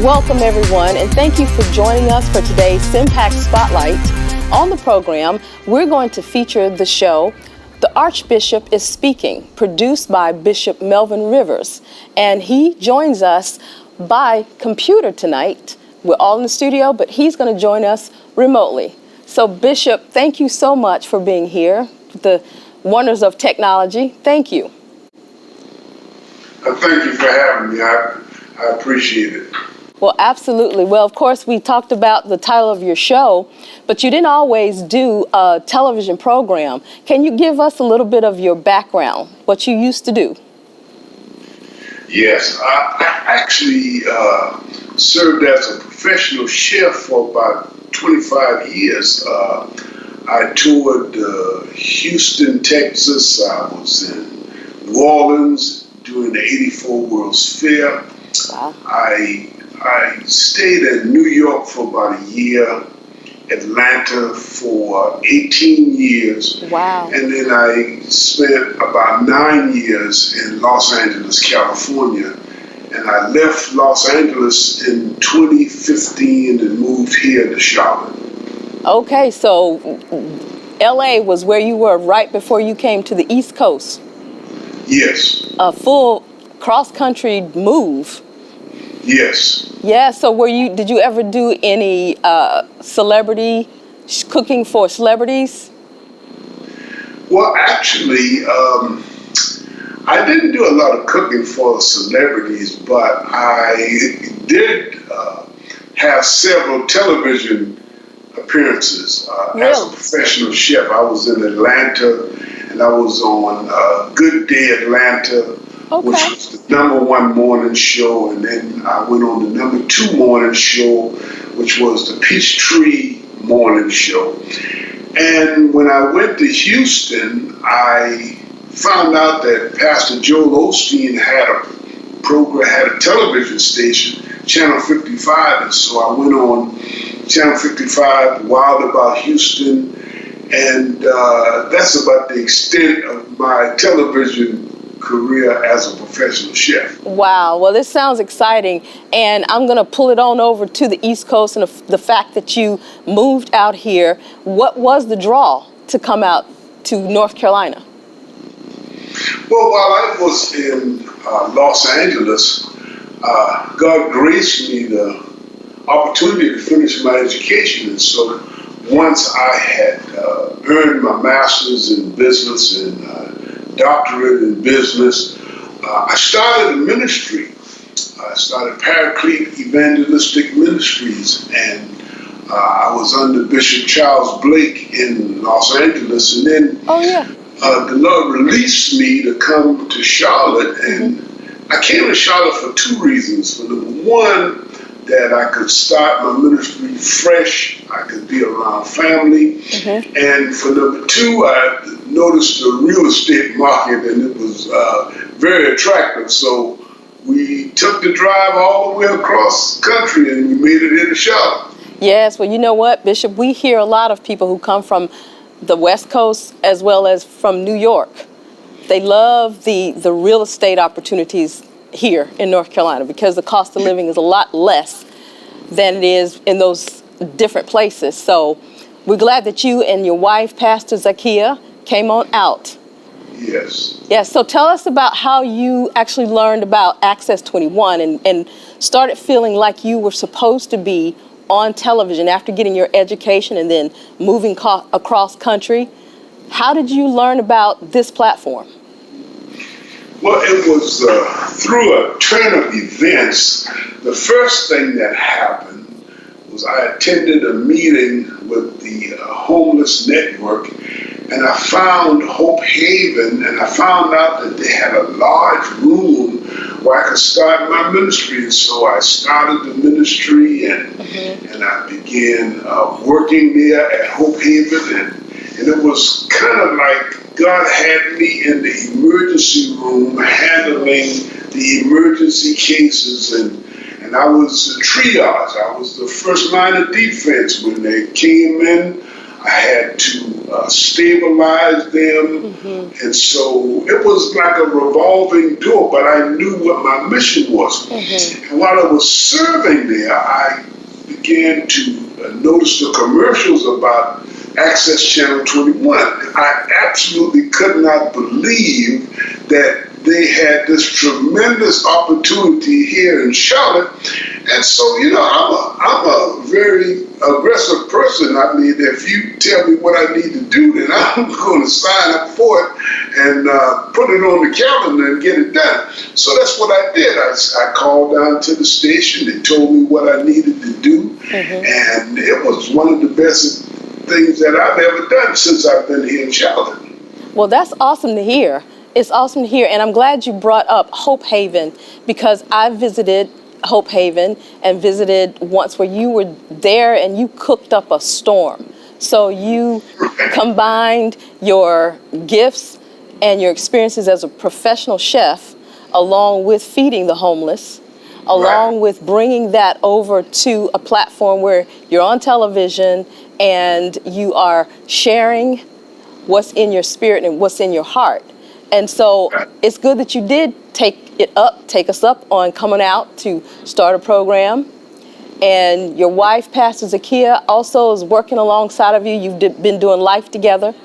Welcome, everyone, and thank you for joining us for today's CMPAC Spotlight. On the program, we're going to feature the show, The Archbishop Is Speaking, produced by Bishop Melvin Rivers. And he joins us by computer tonight. We're all in the studio, but he's going to join us remotely. So, Bishop, thank you so much for being here. The wonders of technology. Thank you. Thank you for having me. I appreciate it. Well, absolutely. Well, of course, we talked about the title of your show, but you didn't always do a television program. Can you give us a little bit of your background, what you used to do? Yes, I actually served as a professional chef for about 25 years. I toured Houston, Texas. I was in New Orleans during the '84 World's Fair. Wow. I stayed in New York for about a year, Atlanta for 18 years. Wow. And then I spent about 9 years in Los Angeles, California. And I left Los Angeles in 2015 and moved here to Charlotte. Okay, so LA was where you were right before you came to the East Coast. Yes. A full cross-country move. Yes. Yeah, so did you ever do any celebrity cooking for celebrities? Well, actually, I didn't do a lot of cooking for celebrities, but I did have several television appearances as a professional chef. I was in Atlanta, and I was on Good Day Atlanta, which was the #1 morning show, and then I went on the #2 morning show, which was the Peachtree Morning Show. And when I went to Houston, I found out that Pastor Joel Osteen had a television station, Channel 55, and so I went on Channel 55, Wild About Houston, and that's about the extent of my television career as a professional chef. Wow, well, this sounds exciting, and I'm going to pull it on over to the East Coast and the fact that you moved out here. What was the draw to come out to North Carolina? Well, while I was in Los Angeles, God graced me the opportunity to finish my education, and so once I had earned my master's in business and doctorate in business, I started a ministry. I started Paraclete Evangelistic Ministries, and I was under Bishop Charles Blake in Los Angeles, and then the Lord released me to come to Charlotte, and I came to Charlotte for two reasons. For number one, that I could start my ministry fresh, I could be around family, and for number two, I noticed the real estate market, and it was very attractive. So we took the drive all the way across the country, and we made it into Charlotte. Yes, well, you know what, Bishop, we hear a lot of people who come from the West Coast as well as from New York. They love the real estate opportunities here in North Carolina because the cost of living is a lot less than it is in those different places. So we're glad that you and your wife, Pastor Zakia, came on out. Yes. Yes, so tell us about how you actually learned about Access 21 and started feeling like you were supposed to be on television after getting your education and then moving across country. How did you learn about this platform? Well, it was through a turn of events. The first thing that happened was I attended a meeting with the Homeless Network, and I found Hope Haven, and I found out that they had a large room where I could start my ministry. And so I started the ministry, and I began working there at Hope Haven, and it was kind of like God had me in the emergency room handling the emergency cases, and I was triage. I was the first line of defense when they came in. I had to stabilize them. And so it was like a revolving door, but I knew what my mission was. And while I was serving there, I began to notice the commercials about Access Channel 21. I absolutely could not believe that they had this tremendous opportunity here in Charlotte. And so, you know, I'm a very aggressive person. I mean, if you tell me what I need to do, then I'm going to sign up for it and put it on the calendar and get it done. So that's what I did. I called down to the station. They told me what I needed to do. And it was one of the best things that I've ever done since I've been here in Charlotte. Well, that's awesome to hear. It's awesome to hear, and I'm glad you brought up Hope Haven, because I visited Hope Haven and visited once where you were there and you cooked up a storm. So you combined your gifts and your experiences as a professional chef along with feeding the homeless, along with bringing that over to a platform where you're on television and you are sharing what's in your spirit and what's in your heart. And so it's good that you did take us up on coming out to start a program. And your wife, Pastor Zakiya, also is working alongside of you. You've been doing life together.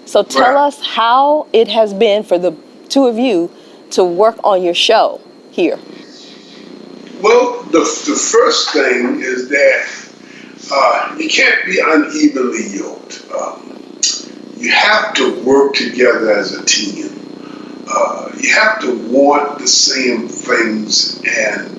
So tell us how it has been for the two of you to work on your show here. Well, the first thing is that you can't be unevenly yoked. You have to work together as a team. You have to want the same things and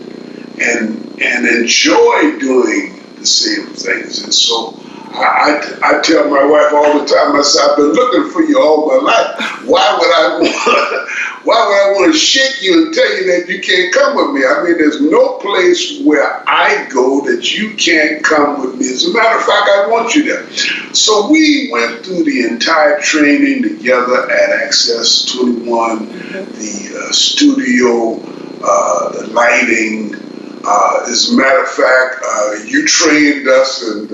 enjoy doing the same things. And so I tell my wife all the time, I say, I've been looking for you all my life. Why would I want to shake you and tell you that you can't come with me? I mean, there's no place where I go that you can't come with me. As a matter of fact, I want you there. So we went through the entire training together at Access 21, the studio, the lighting. As a matter of fact, you trained us and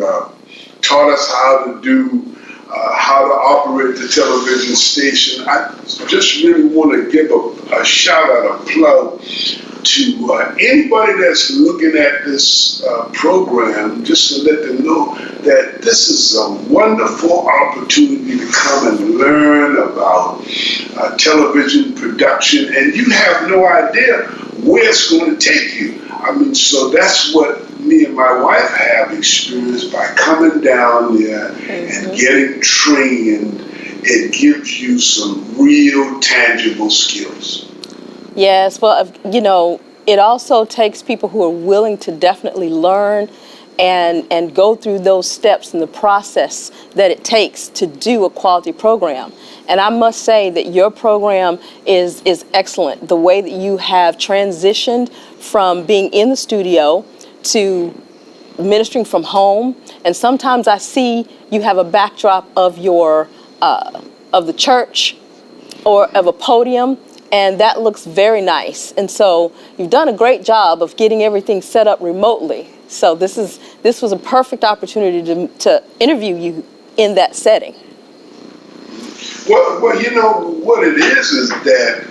taught us how to operate the television station. I just really want to give a shout out, a plug to anybody that's looking at this program, just to let them know that this is a wonderful opportunity to come and learn about television production, and you have no idea where it's going to take you. I mean, so that's what me and my wife have experienced by coming down there and getting trained. It gives you some real tangible skills. Yes, well, you know, it also takes people who are willing to definitely learn and go through those steps in the process that it takes to do a quality program. And I must say that your program is excellent. The way that you have transitioned from being in the studio to ministering from home, and sometimes I see you have a backdrop of your of the church or of a podium, and that looks very nice. And so you've done a great job of getting everything set up remotely. So this was a perfect opportunity to interview you in that setting. Well, you know what it is that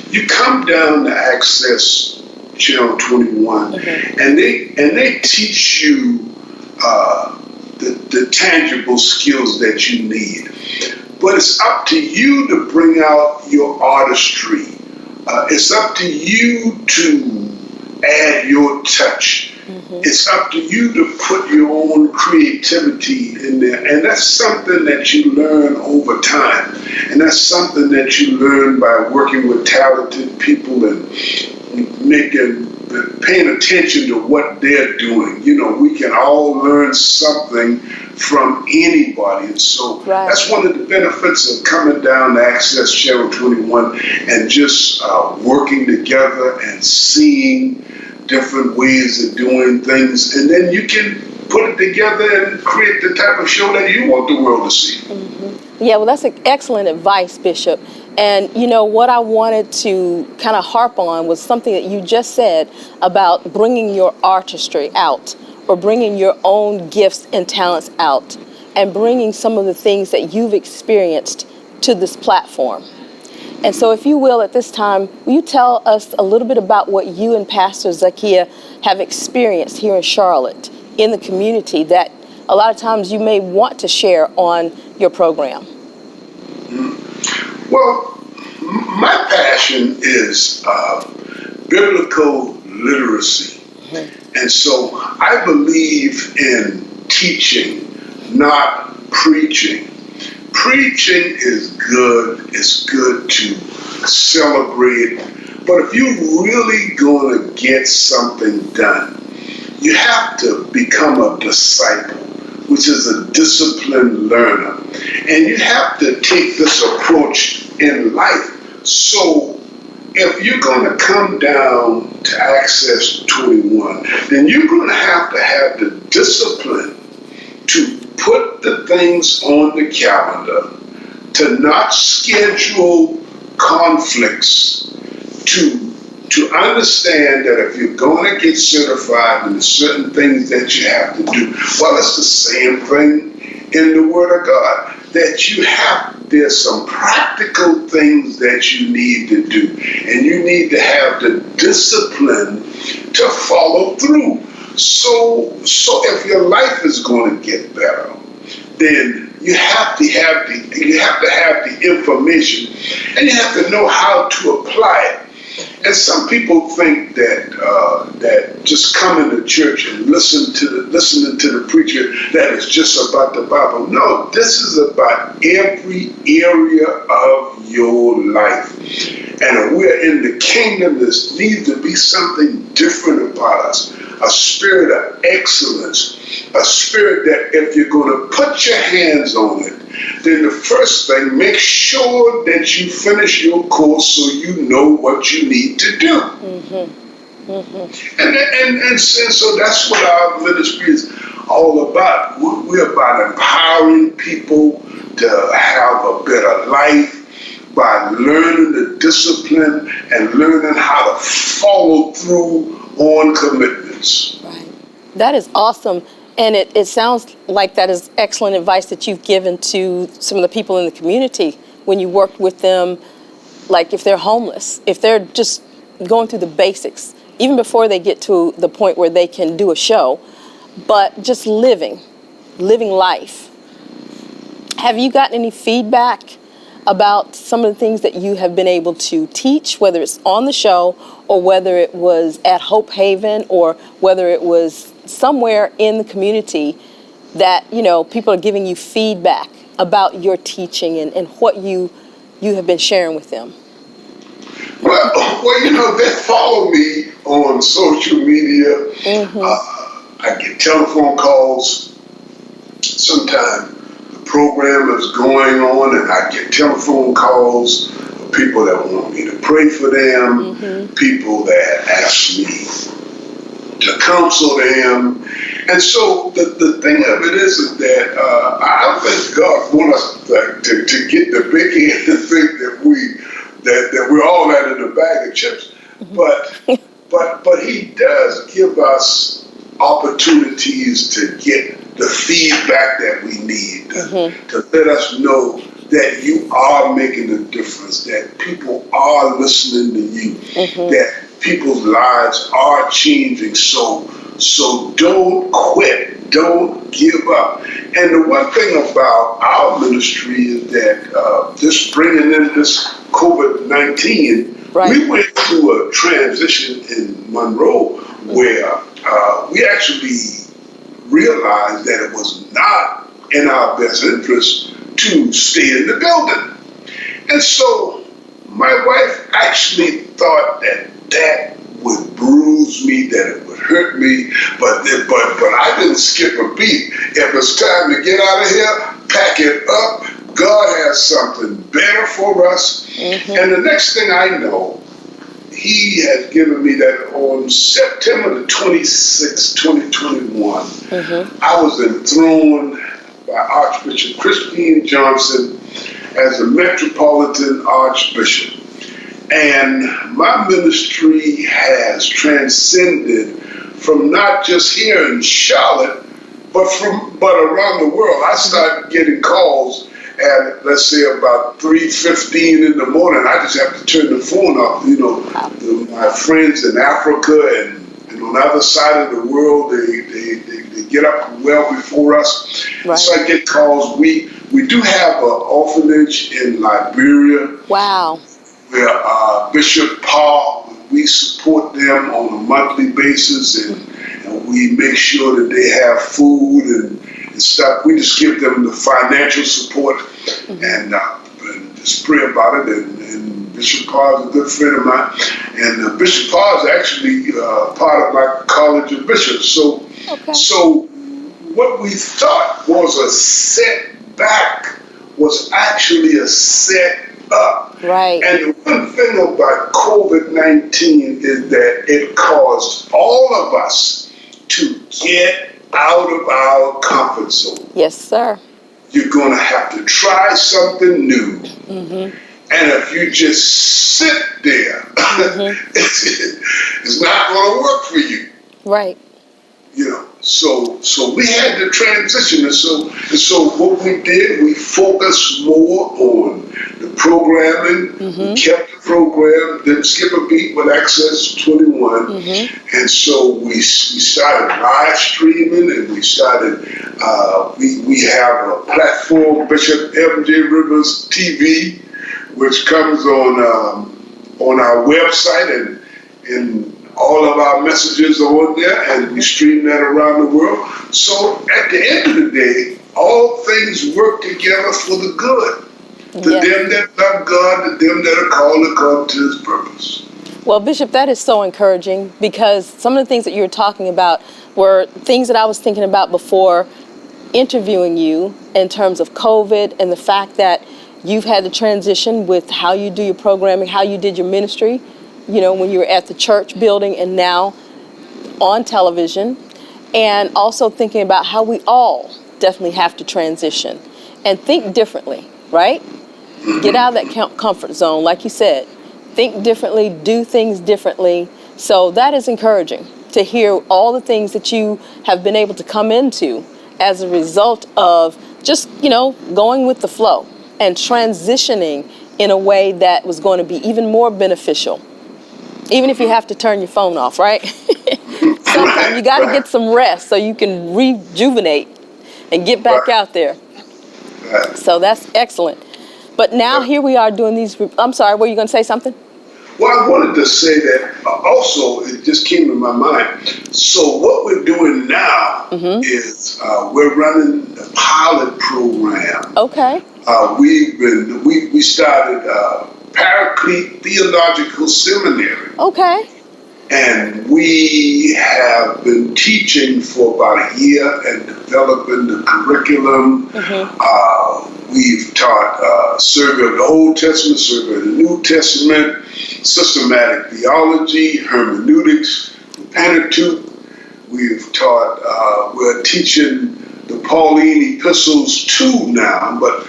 you come down to Access Channel 21, and they teach you the tangible skills that you need. But it's up to you to bring out your artistry. It's up to you to add your touch. It's up to you to put your own creativity in there. And that's something that you learn over time. And that's something that you learn by working with talented people and paying attention to what they're doing. You know, we can all learn something from anybody. And so that's one of the benefits of coming down to Access Channel 21 and just working together and seeing different ways of doing things, and then you can put it together and create the type of show that you want the world to see. Yeah, well, that's excellent advice, Bishop. And you know what I wanted to kind of harp on was something that you just said about bringing your artistry out, or bringing your own gifts and talents out. and bringing some of the things that you've experienced to this platform. And so if you will, at this time, will you tell us a little bit about what you and Pastor Zakiya have experienced here in Charlotte, in the community, that a lot of times you may want to share on your program? Well, my passion is biblical literacy. And so I believe in teaching, not preaching. Preaching is good. It's good to celebrate. But if you're really going to get something done, you have to become a disciple, which is a disciplined learner. And you have to take this approach in life. So if you're going to come down to Access 21, then you're going to have the discipline to put the things on the calendar, to not schedule conflicts, to understand that if you're going to get certified in certain things that you have to do, well, it's the same thing in the Word of God, that there's some practical things that you need to do, and you need to have the discipline to follow through. So if your life is going to get better, then you have to have the information, and you have to know how to apply it. And some people think that just coming to church and listening to the preacher, that is just about the Bible. No, this is about every area of your life. And if we're in the kingdom, there needs to be something different about us. A spirit of excellence, a spirit that if you're going to put your hands on it, then the first thing, make sure that you finish your course so you know what you need to do. Mm-hmm. Mm-hmm. And so that's what our ministry is all about. We're about empowering people to have a better life by learning the discipline and learning how to follow through on commitments. Right. That is awesome. And it sounds like that is excellent advice that you've given to some of the people in the community when you worked with them, like if they're homeless, if they're just going through the basics, even before they get to the point where they can do a show, but just living life. Have you gotten any feedback about some of the things that you have been able to teach, whether it's on the show or whether it was at Hope Haven or whether it was somewhere in the community that, people are giving you feedback about your teaching and what you have been sharing with them? Well, they follow me on social media. Mm-hmm. I get telephone calls. Sometimes the program is going on and I get telephone calls of people that want me to pray for them, mm-hmm. people that ask me to counsel them. And so the thing of it is that I don't think God wants us to get the big end and think that we're all that in a bag of chips. Mm-hmm. But He does give us opportunities to get the feedback that we need, mm-hmm. to let us know that you are making a difference, that people are listening to you, mm-hmm. that people's lives are changing. So don't quit, don't give up. And the one thing about our ministry is that just bringing in this COVID-19, right. We went through a transition in Monroe where we actually realized that it was not in our best interest to stay in the building. And so my wife actually thought that would bruise me, that it would hurt me, but I didn't skip a beat. If it's time to get out of here, pack it up. God has something better for us. Mm-hmm. And the next thing I know, He has given me that on September the 26th, 2021, mm-hmm. I was enthroned by Archbishop Christine Johnson as the Metropolitan Archbishop. And my ministry has transcended from not just here in Charlotte But around the world, I started getting calls at, let's say, about 3:15 in the morning. I just have to turn the phone off. My friends in Africa and on the other side of the world, they get up well before us. Right. So I get calls. We do have an orphanage in Liberia. Wow. Where Bishop Paul, we support them on a monthly basis, and we make sure that they have food and stuff. We just give them the financial support and just pray about it. And Bishop Paul is a good friend of mine. And Bishop Paul is actually part of my College of Bishops. So what we thought was a setback was actually a set up. Right. And the one thing about COVID-19 is that it caused all of us to get out of our comfort zone. Yes, sir. You're going to have to try something new. Mm-hmm. And if you just sit there, it's not going to work for you. Right. So we had to transition. And so what we did, we focused more on the programming. We kept the program, didn't skip a beat with Access 21. And so we started live streaming, and we started, we have a platform, Bishop MJ Rivers TV, which comes on our website, and all of our messages are on there, and we stream that around the world. So at the end of the day, all things work together for the good. To them that love God, to them that are called according to His purpose. Well, Bishop, that is so encouraging, because some of the things that you were talking about were things that I was thinking about before interviewing you, in terms of COVID and the fact that you've had to transition with how you do your programming, how you did your ministry, when you were at the church building and now on television, and also thinking about how we all definitely have to transition and think differently, right? Get out of that comfort zone, like you said. Think differently, do things differently. So that is encouraging to hear all the things that you have been able to come into as a result of just, going with the flow and transitioning in a way that was going to be even more beneficial. Even if you have to turn your phone off, right? Sometimes you got to get some rest so you can rejuvenate and get back out there. So that's excellent. But now here we are doing these. I'm sorry, were you going to say something? Well, I wanted to say that also, it just came to my mind. So what we're doing now is we're running a pilot program. Okay. We started Paraclete Theological Seminary. Okay. And we have been teaching for about a year and developing the curriculum. We've taught survey of the Old Testament, survey of the New Testament, systematic theology, hermeneutics, Pentateuch. We've taught, we're teaching the Pauline epistles 2 now, but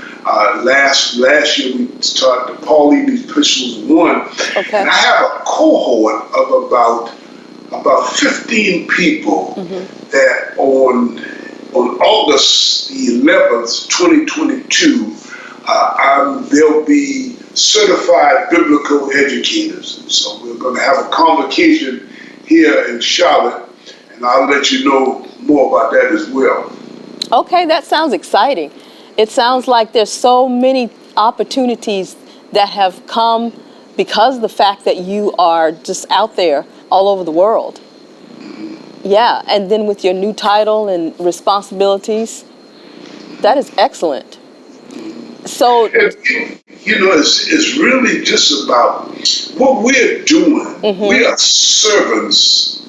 last year we taught the Pauline epistles 1. Okay. And I have a cohort of about 15 people that on August the 11th, 2022, they'll be certified biblical educators. And so we're going to have a convocation here in Charlotte, and I'll let you know more about that as well. Okay, that sounds exciting. It sounds like there's so many opportunities that have come because of the fact that you are just out there all over the world. Yeah, and then with your new title and responsibilities, that is excellent. So, it's really just about what we're doing. We are servants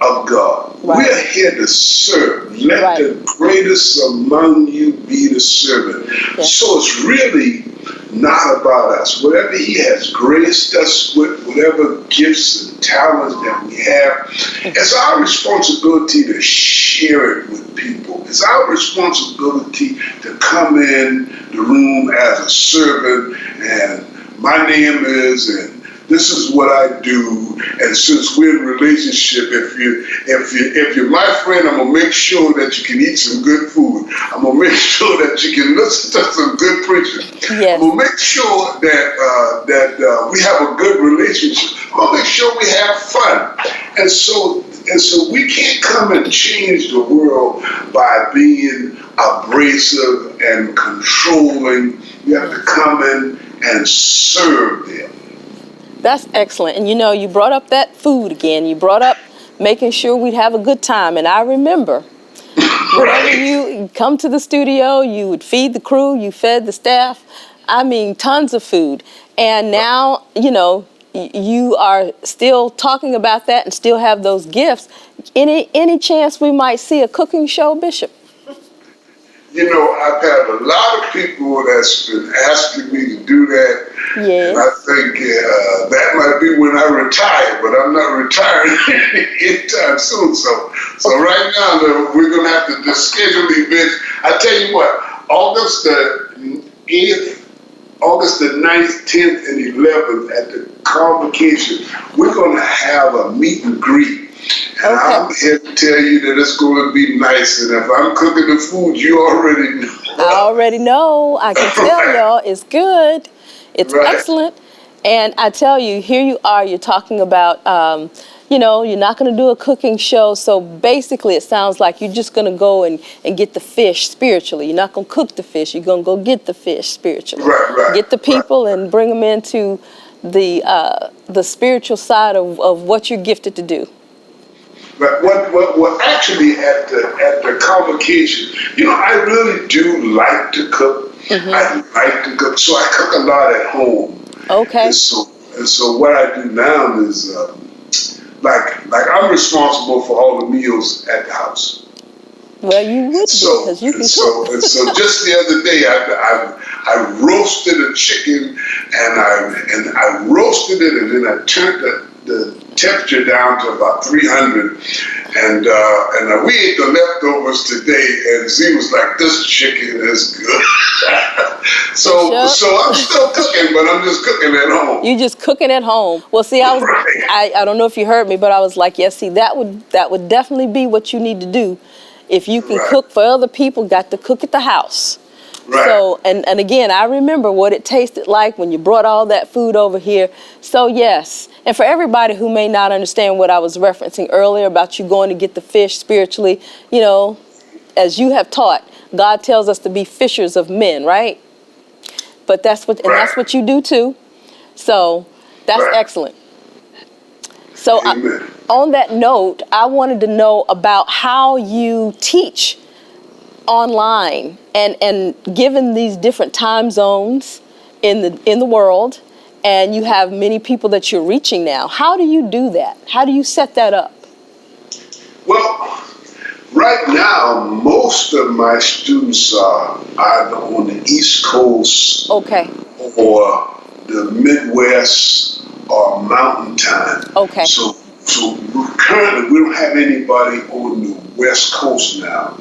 of God. Right. We are here to serve. Let the greatest among you be the servant. Yes. So it's really not about us. Whatever He has graced us with, whatever gifts and talents that we have, it's our responsibility to share it with people. It's our responsibility to come in the room as a servant, and my name is, and this is what I do, and since we're in a relationship, if you're my friend, I'm gonna make sure that you can eat some good food. I'm gonna make sure that you can listen to some good preaching. Yes. I'm gonna make sure that we have a good relationship. I'm gonna make sure we have fun, and so we can't come and change the world by being abrasive and controlling. We have to come in and serve them. That's excellent. And you brought up that food again. You brought up making sure we'd have a good time. And I remember whenever you come to the studio, you would feed the crew, you fed the staff. I mean, tons of food. And now, you are still talking about that and still have those gifts. Any chance we might see a cooking show, Bishop? I've had a lot of people that's been asking me to do that. Yes. And I think that might be when I retire, but I'm not retiring anytime soon. So right now, we're going to have to just schedule events. I tell you what, August the 8th, August the 9th, 10th, and 11th at the Convocation, we're going to have a meet and greet. And okay. I'm here to tell you that it's going to be nice. And if I'm cooking the food, you already know. I already know. I can tell y'all it's good. It's excellent. And I tell you, here you are, you're talking about, you're not going to do a cooking show. So basically, it sounds like you're just going to go and get the fish spiritually. You're not going to cook the fish. You're going to go get the fish spiritually. Right. Get the people and bring them into the spiritual side of what you're gifted to do. But what actually at the Convocation, I really do like to cook. Mm-hmm. I like to cook, so I cook a lot at home. Okay. And so what I do now is like I'm responsible for all the meals at the house. Well, you would because you can cook. And so just the other day, I roasted a chicken, and I roasted it, and then I turned the temperature down to about 300, and we ate the leftovers today, and Z was like, "This chicken is good." so I'm still cooking, but I'm just cooking at home. You just cooking at home. Well, see, I don't know if you heard me, but I was like, yes, see, that would definitely be what you need to do. If you can cook for other people, got to cook at the house. Right. So, and again, I remember what it tasted like when you brought all that food over here. So, yes. And for everybody who may not understand what I was referencing earlier about you going to get the fish spiritually, as you have taught, God tells us to be fishers of men, right? But that's what you do too. So, that's excellent. So, on that note, I wanted to know about how you teach online and given these different time zones in the world, and you have many people that you're reaching now. How do you do that? How do you set that up? Well, right now, most of my students are either on the East Coast, or the Midwest, or Mountain Time. Okay. So currently, we don't have anybody on the West Coast now.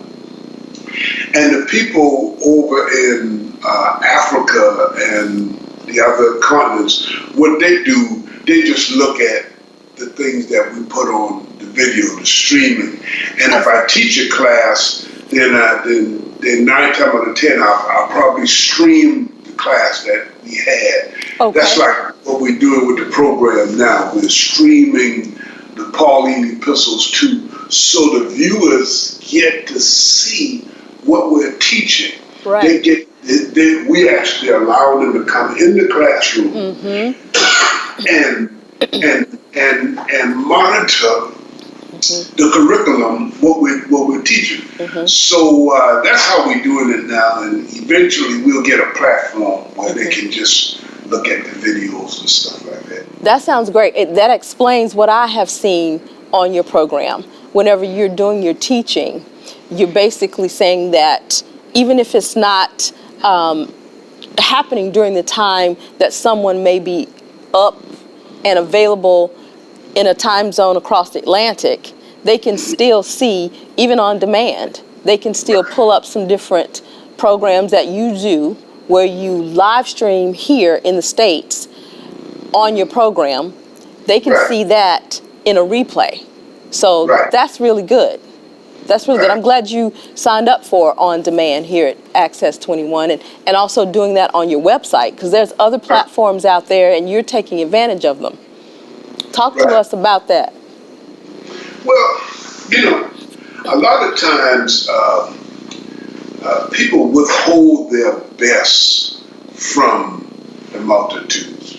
And the people over in Africa and the other continents, what they do, they just look at the things that we put on the video, the streaming. And if I teach a class, then 9 times out of 10, I'll probably stream the class that we had. Okay. That's like what we're doing with the program now. We're streaming the Pauline epistles too, so the viewers get to see what we're teaching. Right. We actually allow them to come in the classroom and monitor the curriculum, what we're teaching. So that's how we're doing it now, and eventually we'll get a platform where they can just look at the videos and stuff like that. That sounds great. That explains what I have seen on your program. Whenever you're doing your teaching, you're basically saying that even if it's not happening during the time that someone may be up and available in a time zone across the Atlantic, they can still see, even on demand, they can still pull up some different programs that you do where you live stream here in the States on your program, they can Right. see that in a replay. So Right. that's really good. That's really good. Right. I'm glad you signed up for On Demand here at Access 21 and also doing that on your website, because there's other platforms out there and you're taking advantage of them. Talk to Right. us about that. Well, a lot of times people withhold their best from the multitudes.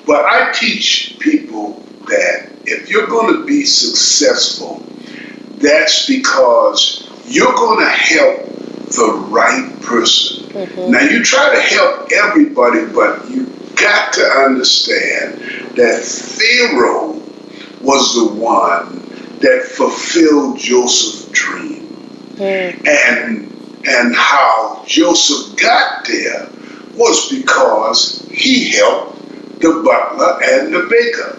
But I teach people that if you're going to be successful, that's because you're going to help the right person. Now, you try to help everybody, but you got to understand that Pharaoh was the one that fulfilled Joseph's dream. And how Joseph got there was because he helped the butler and the baker.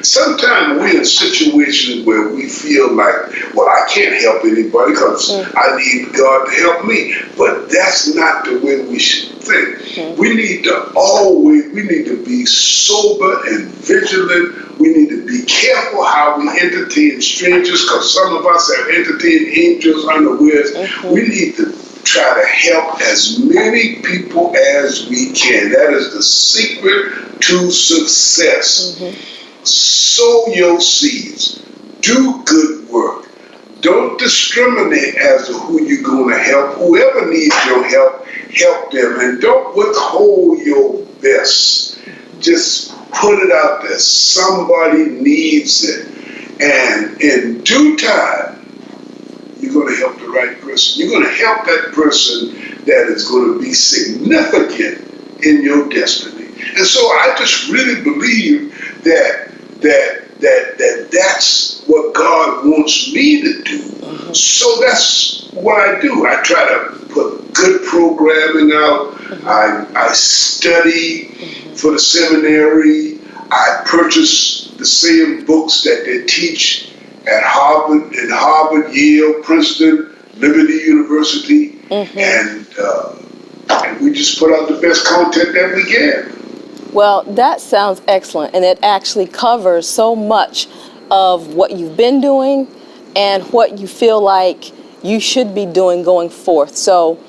Sometimes we're in situations where we feel like, well, I can't help anybody because I need God to help me. But that's not the way we should think. We need to be sober and vigilant. We need to be careful how we entertain strangers, because some of us have entertained angels unawares. We need to try to help as many people as we can. That is the secret to success. Sow your seeds. Do good work. Don't discriminate as to who you're going to help. Whoever needs your help, help them. And don't withhold your best. Just put it out there. Somebody needs it. And in due time, you're going to help the right person. You're going to help that person that is going to be significant in your destiny. And so I just really believe that's what God wants me to do. So that's what I do. I try to put good programming out. I study for the seminary. I purchase the same books that they teach at Harvard, Yale, Princeton, Liberty University, and we just put out the best content that we can. Well, that sounds excellent, and it actually covers so much of what you've been doing and what you feel like you should be doing going forth. So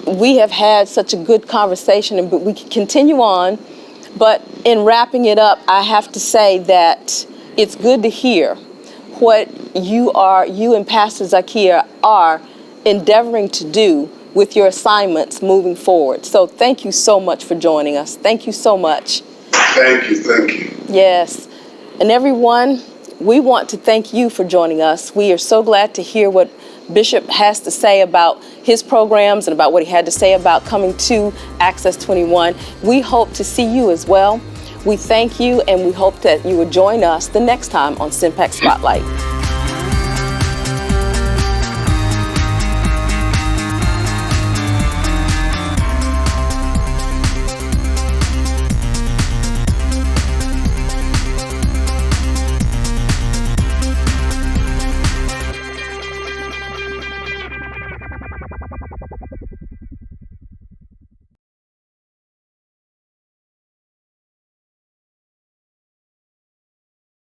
we have had such a good conversation, and we can continue on, but in wrapping it up, I have to say that it's good to hear what you and Pastor Zakia are endeavoring to do with your assignments moving forward. So thank you so much for joining us. Thank you so much. Thank you. Yes. And everyone, we want to thank you for joining us. We are so glad to hear what Bishop has to say about his programs and about what he had to say about coming to Access 21. We hope to see you as well. We thank you, and we hope that you will join us the next time on CMPAC Spotlight.